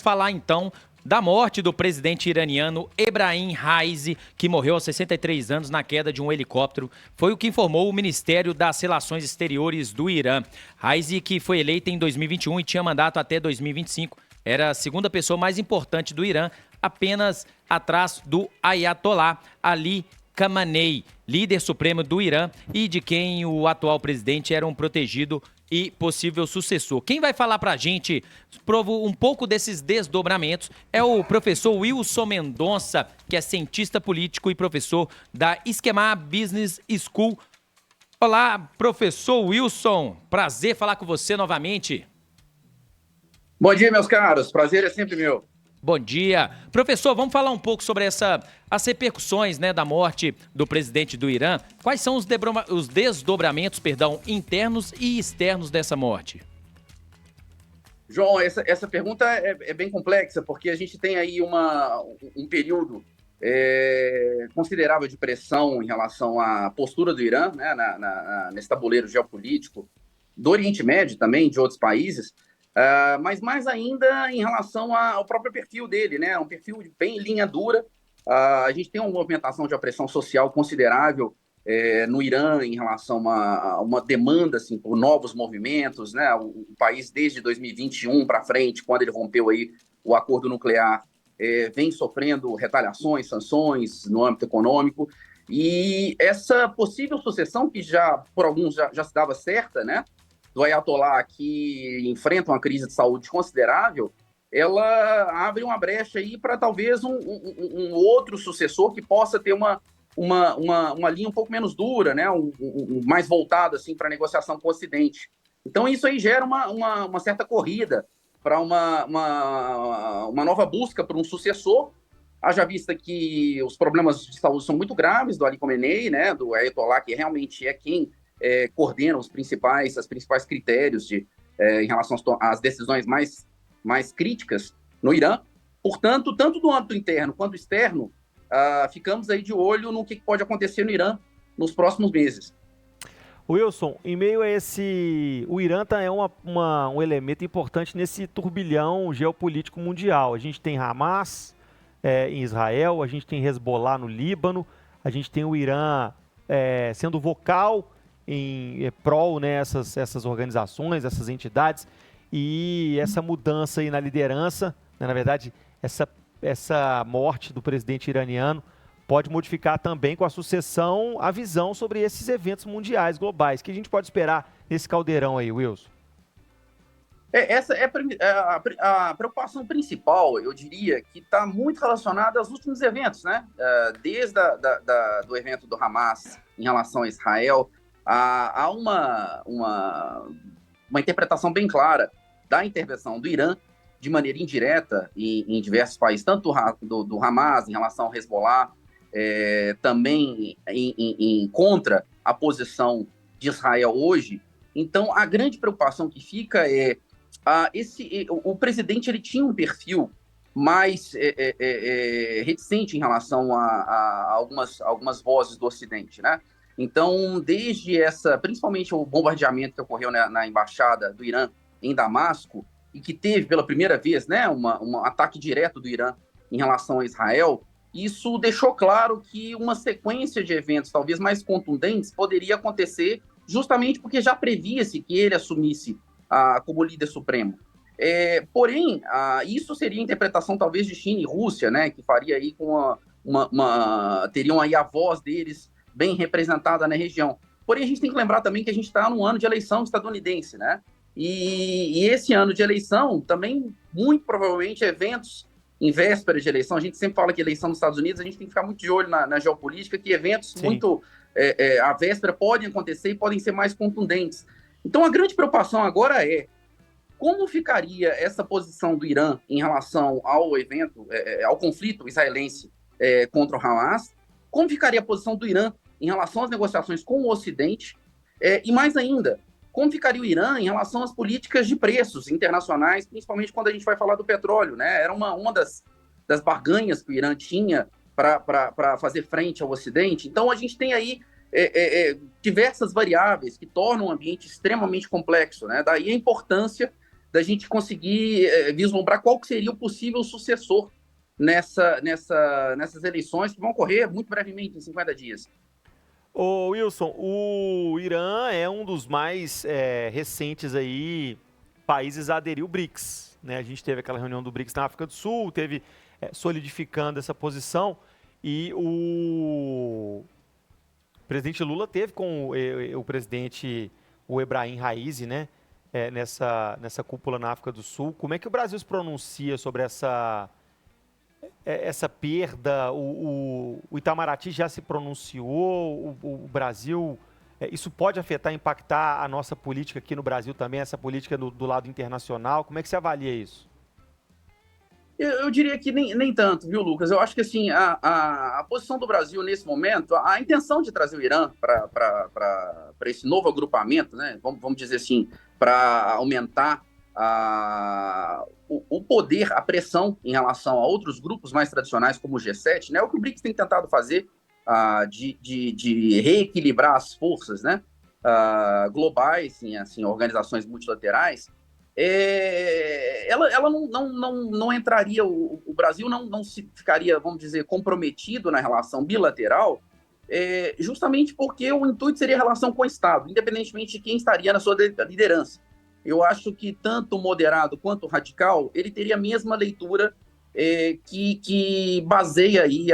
Falar então da morte do presidente iraniano Ebrahim Raisi, que morreu aos 63 anos na queda de um helicóptero, foi o que informou o Ministério das Relações Exteriores do Irã. Raisi, que foi eleita em 2021 e tinha mandato até 2025, era a segunda pessoa mais importante do Irã, apenas atrás do Ayatollah Ali Khamenei, líder supremo do Irã e de quem o atual presidente era um protegido e possível sucessor. Quem vai falar pra gente um pouco desses desdobramentos é o professor Wilson Mendonça, que é cientista político e professor da Esquema Business School. Olá, professor Wilson, prazer falar com você novamente. Bom dia, meus caros, prazer é sempre meu. Bom dia. Professor, vamos falar um pouco sobre as repercussões, né, da morte do presidente do Irã. Quais são os desdobramentos, internos e externos dessa morte? João, essa pergunta é bem complexa, porque a gente tem aí um período considerável de pressão em relação à postura do Irã, né, nesse tabuleiro geopolítico, do Oriente Médio também, de outros países, mas mais ainda em relação ao próprio perfil dele, né? Um perfil bem linha dura. A gente tem uma movimentação de opressão social considerável no Irã em relação a uma demanda assim, por novos movimentos, né? O país, desde 2021 para frente, quando ele rompeu aí o acordo nuclear, vem sofrendo retaliações, sanções no âmbito econômico. E essa possível sucessão, que já por alguns já se dava certa, né? Do Ayatollah, que enfrenta uma crise de saúde considerável, ela abre uma brecha aí para talvez um outro sucessor que possa ter uma linha um pouco menos dura, né? Mais voltado assim, para a negociação com o Ocidente. Então isso aí gera uma certa corrida para uma nova busca por um sucessor, haja vista que os problemas de saúde são muito graves do Ali Khamenei, né? Do Ayatollah, que realmente é quem coordena os principais critérios em relação às decisões mais críticas no Irã. Portanto, tanto do âmbito interno quanto externo, ficamos aí de olho no que pode acontecer no Irã nos próximos meses. Wilson, em meio a o Irã é um elemento importante nesse turbilhão geopolítico mundial. A gente tem Hamas em Israel, a gente tem Hezbollah no Líbano, a gente tem o Irã sendo vocal em prol, né, essas organizações, essas entidades, e essa mudança aí na liderança, né, na verdade, essa morte do presidente iraniano pode modificar também com a sucessão a visão sobre esses eventos mundiais, globais. O que a gente pode esperar nesse caldeirão aí, Wilson? Essa é a preocupação principal, eu diria, que está muito relacionada aos últimos eventos, né? Desde do evento do Hamas em relação a Israel, há uma interpretação bem clara da intervenção do Irã de maneira indireta em diversos países, tanto do Hamas em relação ao Hezbollah, também contra a posição de Israel hoje. Então, a grande preocupação que fica o presidente ele tinha um perfil mais reticente em relação a algumas vozes do Ocidente, né? Então, principalmente o bombardeamento que ocorreu na embaixada do Irã em Damasco, e que teve pela primeira vez, né, um ataque direto do Irã em relação a Israel, isso deixou claro que uma sequência de eventos talvez mais contundentes poderia acontecer justamente porque já previa-se que ele assumisse como líder supremo. Porém, isso seria a interpretação talvez de China e Rússia, né, que faria aí teriam aí a voz deles bem representada na região. Porém, a gente tem que lembrar também que a gente está num ano de eleição estadunidense, né? E esse ano de eleição também, muito provavelmente, eventos em véspera de eleição. A gente sempre fala que eleição nos Estados Unidos, a gente tem que ficar muito de olho na geopolítica, que eventos muito à véspera podem acontecer e podem ser mais contundentes. Então, a grande preocupação agora é como ficaria essa posição do Irã em relação ao evento, ao conflito israelense contra o Hamas, como ficaria a posição do Irã em relação às negociações com o Ocidente, e mais ainda, como ficaria o Irã em relação às políticas de preços internacionais, principalmente quando a gente vai falar do petróleo, né? Era uma das barganhas que o Irã tinha para fazer frente ao Ocidente. Então, a gente tem aí diversas variáveis que tornam o ambiente extremamente complexo, né? Daí a importância da gente conseguir vislumbrar qual que seria o possível sucessor nessas eleições que vão ocorrer muito brevemente, em 50 dias. Ô Wilson, o Irã é um dos mais recentes aí países a aderir ao BRICS, né? A gente teve aquela reunião do BRICS na África do Sul, teve solidificando essa posição, e o presidente Lula teve com o presidente Ebrahim Raisi, né? Nessa cúpula na África do Sul. Como é que o Brasil se pronuncia sobre essa perda? O Itamaraty já se pronunciou? O Brasil... isso pode afetar, impactar a nossa política aqui no Brasil também, essa política do lado internacional? Como é que você avalia isso? Eu diria que nem tanto, viu, Lucas? Eu acho que assim, a posição do Brasil nesse momento, a intenção de trazer o Irã para esse novo agrupamento, né? Vamos dizer assim, para aumentar o poder, a pressão em relação a outros grupos mais tradicionais, como o G7, né? É o que o BRICS tem tentado fazer, de reequilibrar as forças, né? Globais, assim, organizações multilaterais. Ela não entraria, o Brasil não ficaria, vamos dizer, comprometido na relação bilateral, justamente porque o intuito seria a relação com o Estado, independentemente de quem estaria na sua liderança. Eu acho que tanto o moderado quanto o radical, ele teria a mesma leitura que baseia aí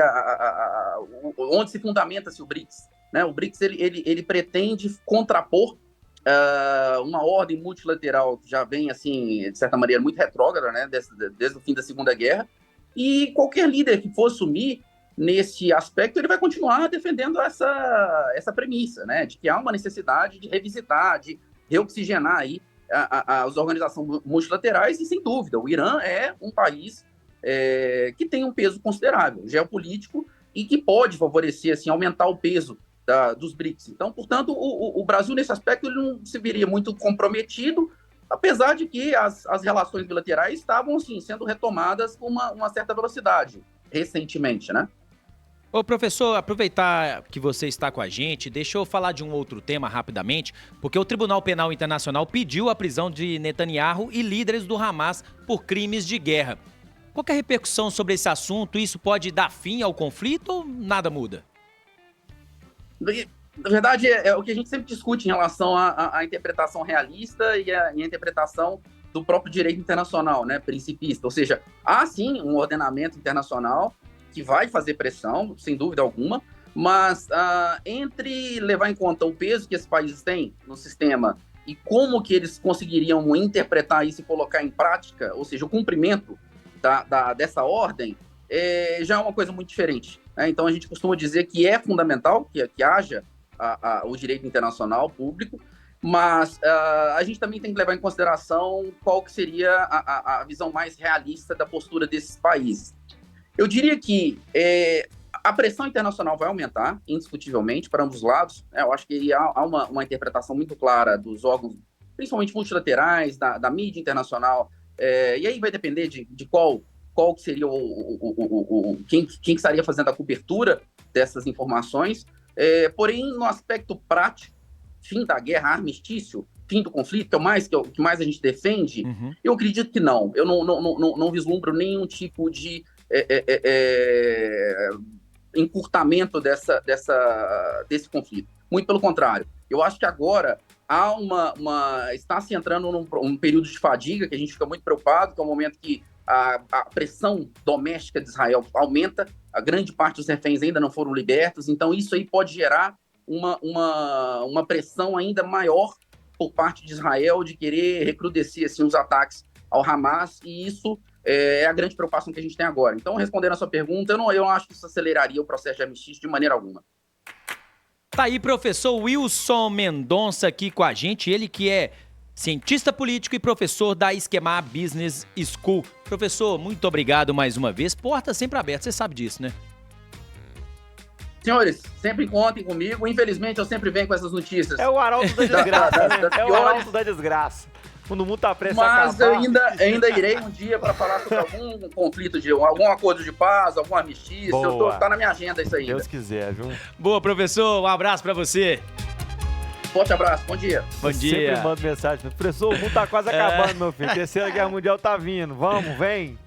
onde se fundamenta-se o BRICS, né? O BRICS ele pretende contrapor uma ordem multilateral que já vem, assim, de certa maneira, muito retrógrada, né, desde o fim da Segunda Guerra, e qualquer líder que for assumir nesse aspecto, ele vai continuar defendendo essa premissa, né, de que há uma necessidade de revisitar, de reoxigenar aí as organizações multilaterais, e sem dúvida, o Irã é um país que tem um peso considerável, geopolítico, e que pode favorecer, assim, aumentar o peso dos BRICS. Então, portanto, o Brasil, nesse aspecto, ele não se viria muito comprometido, apesar de que as relações bilaterais estavam, assim, sendo retomadas com uma certa velocidade, recentemente, né? Ô, professor, aproveitar que você está com a gente, deixa eu falar de um outro tema rapidamente, porque o Tribunal Penal Internacional pediu a prisão de Netanyahu e líderes do Hamas por crimes de guerra. Qual que é a repercussão sobre esse assunto? Isso pode dar fim ao conflito ou nada muda? Na verdade, é o que a gente sempre discute em relação à interpretação realista e à interpretação do próprio direito internacional, né, principista. Ou seja, há sim um ordenamento internacional que vai fazer pressão, sem dúvida alguma, mas entre levar em conta o peso que esses países têm no sistema e como que eles conseguiriam interpretar isso e colocar em prática, ou seja, o cumprimento dessa ordem, já é uma coisa muito diferente. Então, a gente costuma dizer que é fundamental que haja o direito internacional público, mas a gente também tem que levar em consideração qual que seria a visão mais realista da postura desses países. Eu diria que a pressão internacional vai aumentar, indiscutivelmente, para ambos os lados. Eu acho que há uma interpretação muito clara dos órgãos, principalmente multilaterais, da mídia internacional, e aí vai depender de qual que seria quem estaria fazendo a cobertura dessas informações. Porém, no aspecto prático, fim da guerra, armistício, fim do conflito, que é o que mais a gente defende, eu acredito que não. Eu não vislumbro nenhum tipo de encurtamento desse conflito. Muito pelo contrário. Eu acho que agora está se entrando num período de fadiga, que a gente fica muito preocupado, que é um momento que a pressão doméstica de Israel aumenta, a grande parte dos reféns ainda não foram libertos, então isso aí pode gerar uma pressão ainda maior por parte de Israel de querer recrudescer assim, os ataques ao Hamas, e isso é a grande preocupação que a gente tem agora. Então, respondendo a sua pergunta, eu não acho que isso aceleraria o processo de anistia de maneira alguma. Tá aí, professor Wilson Mendonça aqui com a gente, ele que é cientista político e professor da Esquema Business School. Professor, muito obrigado mais uma vez. Porta sempre aberta, você sabe disso, né? Senhores, sempre contem comigo. Infelizmente, eu sempre venho com essas notícias. É o arauto da desgraça, né? É o arauto da desgraça. Quando o mundo tá prestes a acabar. Mas eu ainda irei um dia para falar sobre algum conflito, algum acordo de paz, algum armistício. Tá na minha agenda isso aí. Deus quiser, viu? Boa, professor. Um abraço para você. Forte abraço, bom dia. Bom Eu dia. sempre mando mensagem. Professor, o mundo tá quase acabando, meu filho. Terceira Guerra Mundial tá vindo. Vamos, vem.